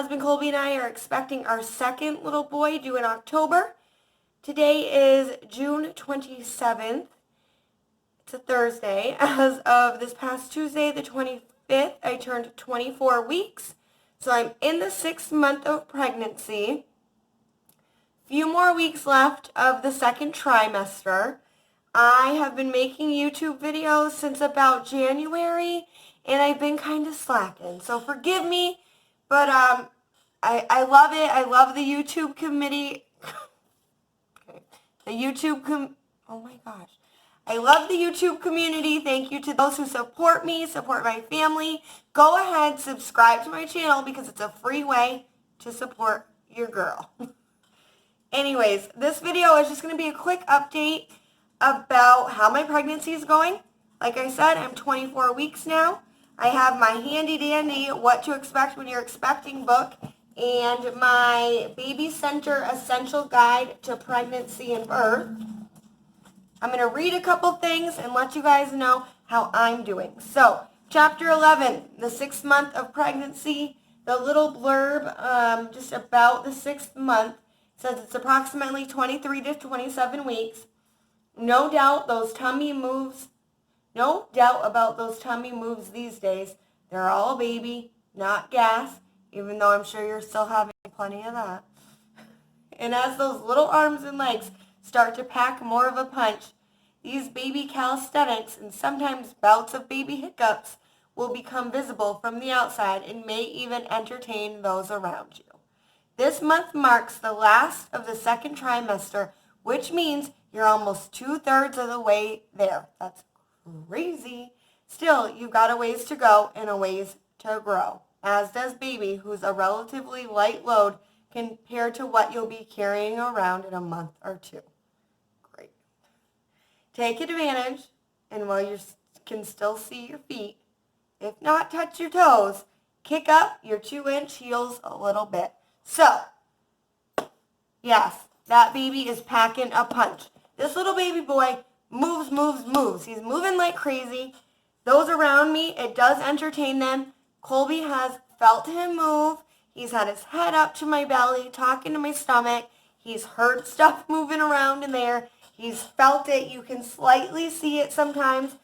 husband Colby and I are expecting our second little boy due in October. Today is June 27th. It's a Thursday. As of this past Tuesday, the 25th, I turned 24 weeks. So I'm in the 6th month of pregnancy. Few more weeks left of the second trimester. I have been making YouTube videos since about January, and I've been kind of slacking. So forgive me, but I love it. I love the YouTube committee. Okay. Oh my gosh. I love the YouTube community. Thank you to those who support me, support my family. Go ahead, subscribe to my channel because it's a free way to support your girl. Anyways, this video is just going to be a quick update about how my pregnancy is going. Like I said, I'm 24 weeks now. I have my handy dandy What to Expect When You're Expecting book and my Baby Center Essential Guide to Pregnancy and Birth. I'm going to read a couple things and let you guys know how I'm doing. So, Chapter 11, the 6th month of pregnancy. The little blurb just about the 6th month says it's approximately 23 to 27 weeks. No doubt about those tummy moves these days. They're all baby, not gas, even though I'm sure you're still having plenty of that. And as those little arms and legs start to pack more of a punch, these baby calisthenics and sometimes bouts of baby hiccups will become visible from the outside and may even entertain those around you. This month marks the last of the second trimester, which means you're almost 2/3 of the way there. That's crazy. Still, you've got a ways to go and a ways to grow, as does baby, who's a relatively light load compared to what you'll be carrying around in a month or two. Great. Take advantage, and while you can still see your feet, if not touch your toes, kick up your 2-inch heels a little bit. So, yes, that baby is packing a punch. This little baby boy moves. He's moving like crazy. Those around me, it does entertain them. Colby has felt him move. He's had his head up to my belly, talking to my stomach. He's heard stuff moving around in there. He's felt it. You can slightly see it sometimes.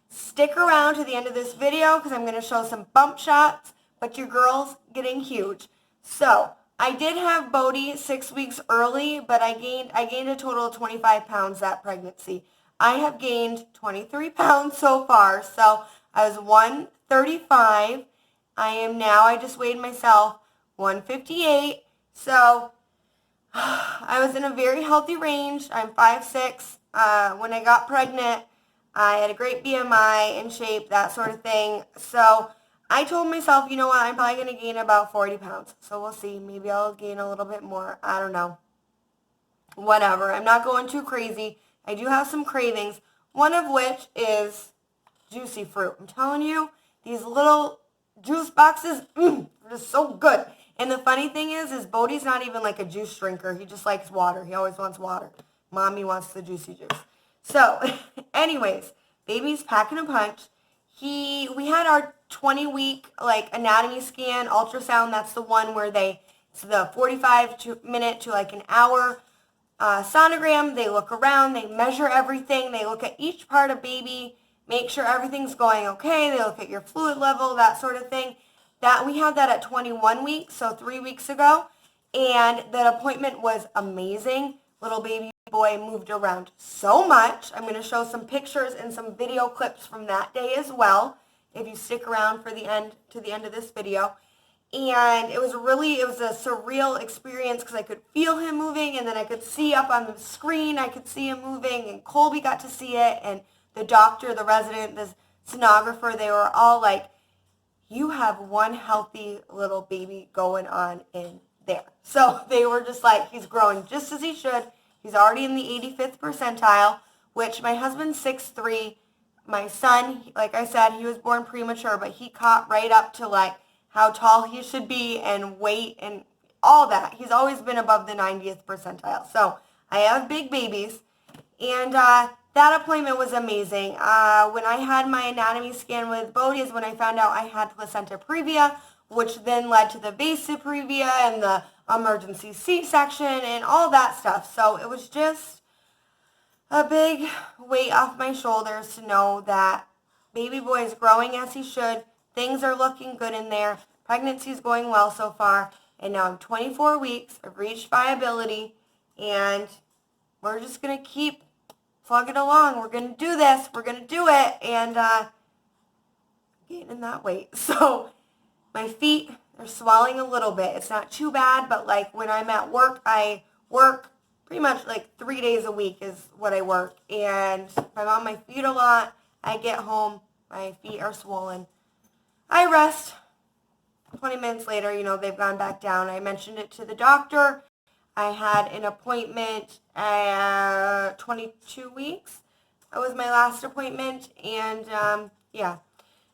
Stick around to the end of this video because I'm going to show some bump shots, but your girl's getting huge. So, I did have Bodhi 6 weeks early, but I gained a total of 25 pounds that pregnancy. I have gained 23 pounds so far, so I was 135. I just weighed myself 158, so I was in a very healthy range. I'm 5'6". When I got pregnant, I had a great BMI, in shape, that sort of thing, so I told myself, you know what, I'm probably going to gain about 40 pounds. So we'll see. Maybe I'll gain a little bit more. I don't know. Whatever. I'm not going too crazy. I do have some cravings, one of which is juicy fruit. I'm telling you, these little juice boxes, they're just so good. And the funny thing is Bodhi's not even like a juice drinker. He just likes water. He always wants water. Mommy wants the juicy juice. So, anyways, baby's packing a punch. We had our 20-week anatomy scan, ultrasound. That's the one where it's the 45-minute to an hour sonogram. They look around, they measure everything, they look at each part of baby, make sure everything's going okay. They look at your fluid level, that sort of thing. We had that at 21 weeks, so 3 weeks ago, and that appointment was amazing. Little baby boy moved around so much. I'm going to show some pictures and some video clips from that day as well, if you stick around to the end of this video. And it was a surreal experience because I could feel him moving, and then I could see up on the screen, I could see him moving, and Colby got to see it, and the doctor, the resident, the sonographer, they were all like, you have one healthy little baby going on in there. So they were just like, he's growing just as he should. He's already in the 85th percentile, which my husband's 6'3". My son, like I said, he was born premature, but he caught right up to how tall he should be and weight and all that. He's always been above the 90th percentile. So I have big babies, and that appointment was amazing. When I had my anatomy scan with Bodhi is when I found out I had placenta previa, which then led to the vasa previa and the emergency C-section and all that stuff. So it was just a big weight off my shoulders to know that baby boy is growing as he should. Things are looking good in there. Pregnancy is going well so far. And now I'm 24 weeks. I've reached viability. And we're just going to keep plugging along. We're going to do this. We're going to do it. And gaining that weight. So my feet are swelling a little bit. It's not too bad, but like when I'm at work, I work pretty much like 3 days a week is what I work. And if I'm on my feet a lot, I get home, my feet are swollen. I rest. 20 minutes later, they've gone back down. I mentioned it to the doctor. I had an appointment at 22 weeks. That was my last appointment. And yeah.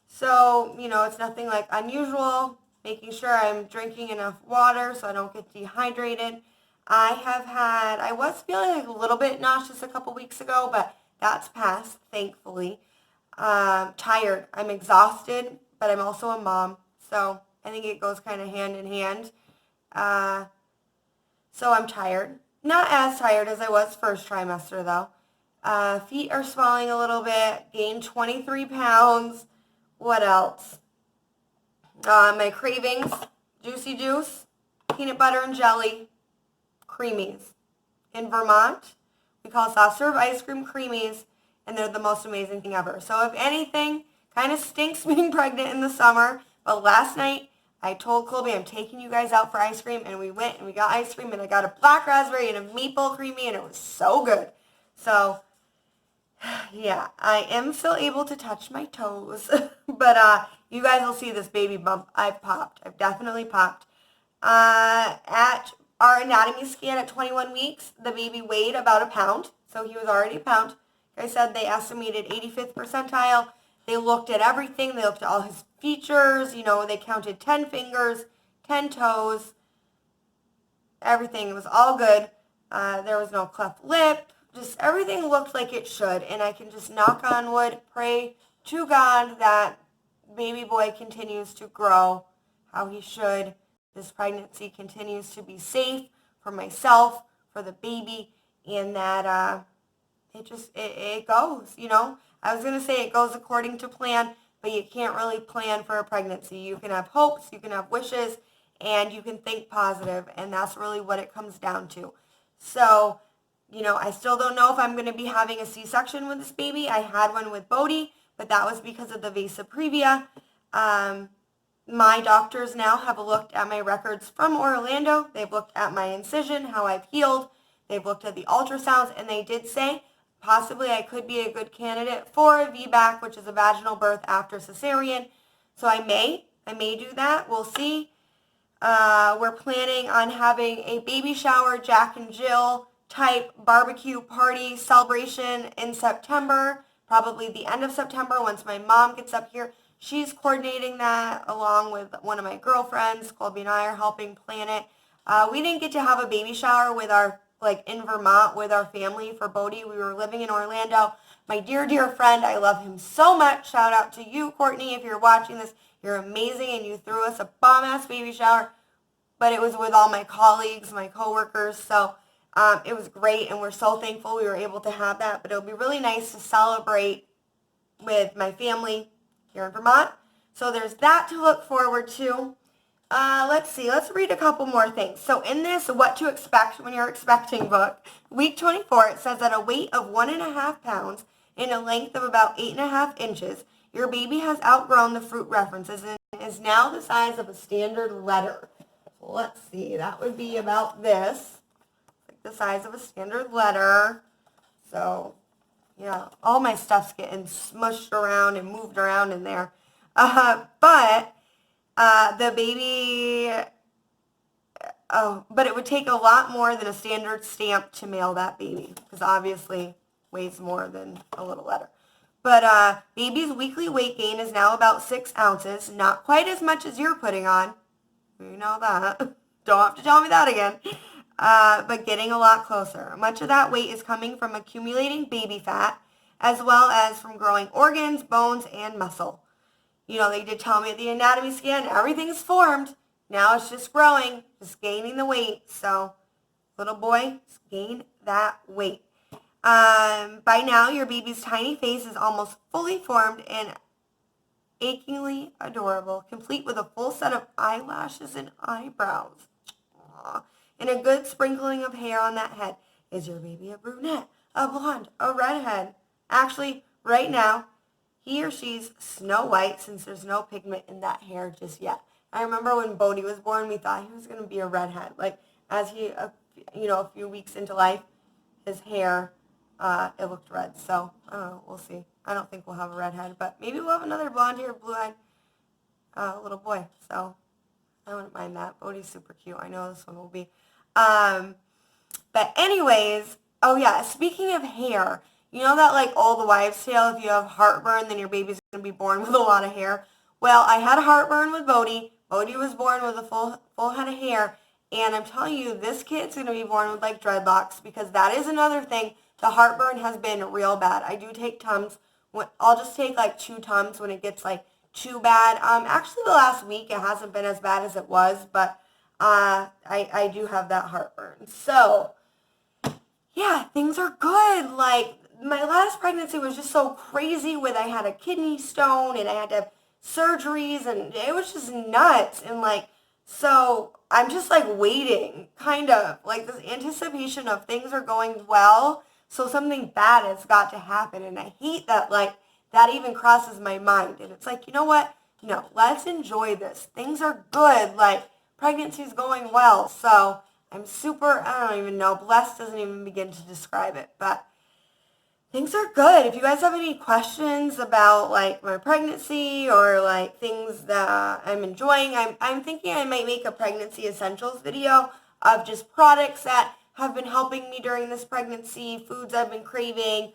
So, it's nothing like unusual. Making sure I'm drinking enough water so I don't get dehydrated. I was feeling like a little bit nauseous a couple weeks ago, but that's passed, thankfully. Tired. I'm exhausted, but I'm also a mom. So I think it goes kind of hand in hand. So I'm tired. Not as tired as I was first trimester, though. Feet are swelling a little bit. Gained 23 pounds. What else? My cravings. Juicy juice. Peanut butter and jelly. Creamies. In Vermont, we call soft serve ice cream creamies, and they're the most amazing thing ever. So if anything, kind of stinks being pregnant in the summer, but last night I told Colby I'm taking you guys out for ice cream, and we went and we got ice cream, and I got a black raspberry and a maple creamy, and it was so good. So yeah, I am still able to touch my toes, but you guys will see this baby bump. I've popped. I've definitely popped. At our anatomy scan at 21 weeks, the baby weighed about a pound, so he was already a pound. Like I said, they estimated 85th percentile. They looked at everything. They looked at all his features. They counted 10 fingers, 10 toes, everything. It was all good. There was no cleft lip. Just everything looked like it should, and I can just knock on wood, pray to God that baby boy continues to grow how he should. This pregnancy continues to be safe for myself, for the baby, and that it goes, I was going to say it goes according to plan, but you can't really plan for a pregnancy. You can have hopes, you can have wishes, and you can think positive, and that's really what it comes down to. So, I still don't know if I'm going to be having a C-section with this baby. I had one with Bodhi, but that was because of the vasa previa. My doctors now have looked at my records from Orlando. They've looked at my incision, how I've healed. They've looked at the ultrasounds, and they did say possibly I could be a good candidate for a VBAC, which is a vaginal birth after cesarean. So I may do that. We'll see. We're planning on having a baby shower, Jack and Jill type barbecue party celebration in September, probably the end of September once my mom gets up here. She's coordinating that along with one of my girlfriends. Colby and I are helping plan it. We didn't get to have a baby shower with in Vermont with our family for Bodhi. We were living in Orlando. My dear, dear friend, I love him so much. Shout out to you, Courtney, if you're watching this. You're amazing, and you threw us a bomb-ass baby shower. But it was with all my colleagues, my coworkers, so it was great, and we're so thankful we were able to have that. But it'll be really nice to celebrate with my family here in Vermont. So there's that to look forward to. Let's see. Let's read a couple more things. So in this What to Expect When You're Expecting book, week 24, it says at a weight of 1.5 pounds and a length of about 8.5 inches, your baby has outgrown the fruit references and is now the size of a standard letter. So let's see. That would be about this. Like the size of a standard letter. So, yeah, all my stuff's getting smushed around and moved around in there. But the baby, but it would take a lot more than a standard stamp to mail that baby, because obviously weighs more than a little letter. But baby's weekly weight gain is now about 6 ounces, not quite as much as you're putting on. You know that. Don't have to tell me that again. But getting a lot closer. Much of that weight is coming from accumulating baby fat, as well as from growing organs, bones, and muscle. You know, they did tell me at the anatomy scan, everything's formed. Now it's just growing, just gaining the weight. So, little boy, gain that weight. By now, your baby's tiny face is almost fully formed and achingly adorable, complete with a full set of eyelashes and eyebrows. Aww. And a good sprinkling of hair on that head. Is your baby a brunette, a blonde, a redhead? Actually, right now, he or she's Snow White, since there's no pigment in that hair just yet. I remember when Bodhi was born, we thought he was going to be a redhead. Like, as he, a few weeks into life, his hair, it looked red. So, I don't know, we'll see. I don't think we'll have a redhead, but maybe we'll have another blonde-haired, blue-eyed little boy. So, I wouldn't mind that. Bodhi's super cute. I know this one will be. But anyways, oh yeah, speaking of hair, you know that like old wives' tale, if you have heartburn, then your baby's going to be born with a lot of hair? Well, I had heartburn with Bodhi. Bodhi was born with a full head of hair. And I'm telling you, this kid's going to be born with like dreadlocks, because that is another thing. The heartburn has been real bad. I do take Tums. I'll just take like 2 Tums when it gets like too bad. Actually, the last week it hasn't been as bad as it was, but I do have that heartburn. So, yeah, things are good. Like, my last pregnancy was just so crazy with I had a kidney stone and I had to have surgeries and it was just nuts. And like, so I'm just like waiting, kind of like this anticipation of things are going well. So something bad has got to happen. And I hate that, like, that even crosses my mind. And it's like, you know what? No, let's enjoy this. Things are good. Like, pregnancy's going well. So I'm super, I don't even know, blessed doesn't even begin to describe it, but things are good. If you guys have any questions about like my pregnancy or like things that I'm enjoying, I'm thinking I might make a pregnancy essentials video of just products that have been helping me during this pregnancy, foods I've been craving,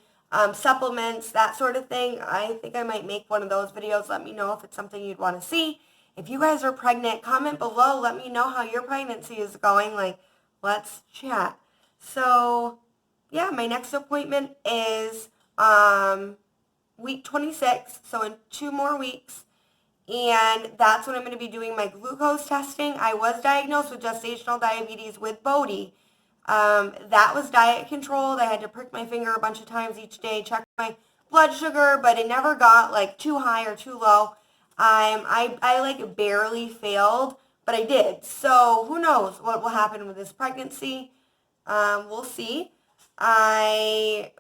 supplements, that sort of thing. I think I might make one of those videos. Let me know if it's something you'd want to see. If you guys are pregnant, comment below. Let me know how your pregnancy is going. Like, let's chat. So, yeah, my next appointment is week 26, so in 2 more weeks. And that's when I'm going to be doing my glucose testing. I was diagnosed with gestational diabetes with Bodhi. That was diet controlled. I had to prick my finger a bunch of times each day, check my blood sugar, but it never got like too high or too low. I like barely failed, but I did. So who knows what will happen with this pregnancy. We'll see. I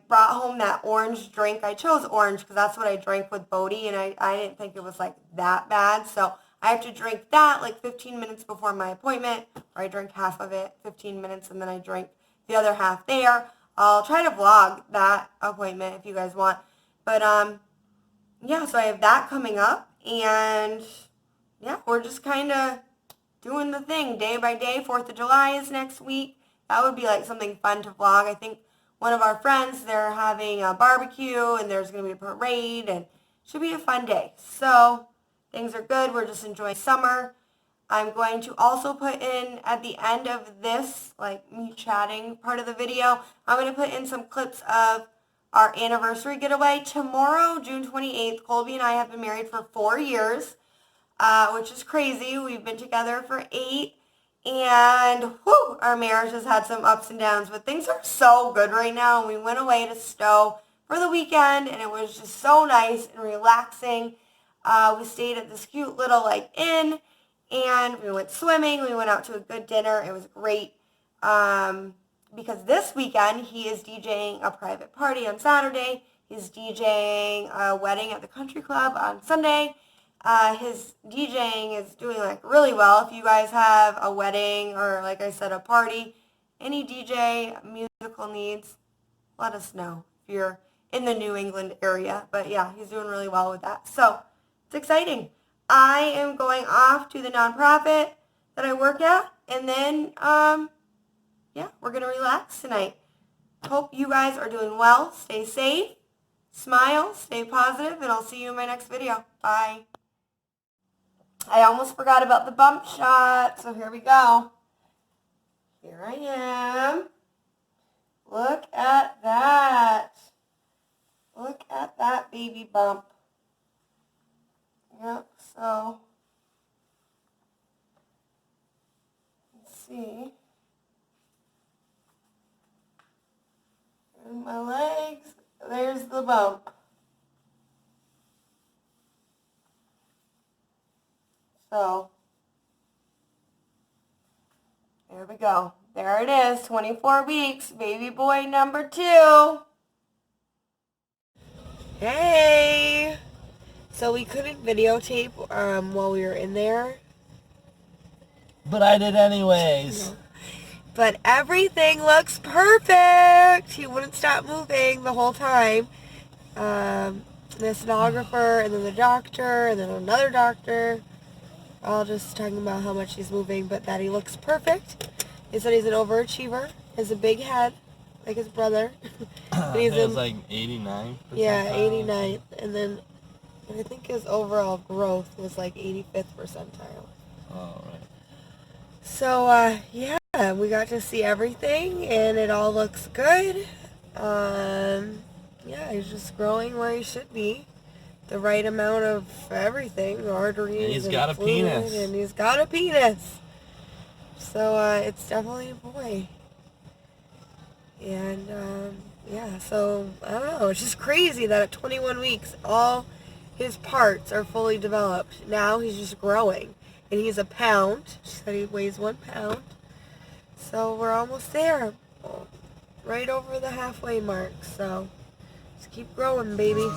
brought home that orange drink. I chose orange because that's what I drank with Bodhi, and I didn't think it was like that bad. So I have to drink that like 15 minutes before my appointment, or I drink half of it, 15 minutes, and then I drink the other half there. I'll try to vlog that appointment if you guys want. But, yeah, so I have that coming up, and yeah, we're just kind of doing the thing day by day. 4th of July is next week. That would be like something fun to vlog. I think one of our friends, they're having a barbecue, and there's going to be a parade, and it should be a fun day. So things are good. We're just enjoying summer. I'm going to also put in at the end of this, like me chatting part of the video, I'm going to put in some clips of our anniversary getaway. Tomorrow, June 28th, Colby and I have been married for 4 years, which is crazy. We've been together for 8, and whew, our marriage has had some ups and downs, but things are so good right now. We went away to Stowe for the weekend, and it was just so nice and relaxing. We stayed at this cute little like inn, and we went swimming. We went out to a good dinner. It was great. Because this weekend he is DJing a private party on Saturday. He's DJing a wedding at the country club on Sunday. His DJing is doing like really well. If you guys have a wedding or like I said, a party, any DJ musical needs, let us know if you're in the New England area. But yeah, he's doing really well with that. So it's exciting. I am going off to the nonprofit that I work at, and then yeah, we're going to relax tonight. Hope you guys are doing well. Stay safe, smile, stay positive, and I'll see you in my next video. Bye. I almost forgot about the bump shot, so here we go. Here I am. Look at that. Look at that baby bump. So, let's see. And my legs, there's the bump. So, there we go. There it is, 24 weeks, baby boy number 2. Hey! So we couldn't videotape while we were in there. But I did anyways. No. But everything looks perfect. He wouldn't stop moving the whole time. The sonographer, and then the doctor, and then another doctor, all just talking about how much he's moving, but that he looks perfect. He said he's an overachiever. He has a big head, like his brother. He was like 89%. Yeah, 89th. And then I think his overall growth was like 85th percentile. Oh, right. So, yeah, we got to see everything, and it all looks good. Yeah, he's just growing where he should be. The right amount of everything, arteries, and he's got a penis. And he's got a penis. So, it's definitely a boy. And, yeah, so, I don't know, it's just crazy that at 21 weeks, all his parts are fully developed. Now he's just growing. And he's a pound. She said he weighs 1 pound. So we're almost there. Right over the halfway mark. So just keep growing, baby.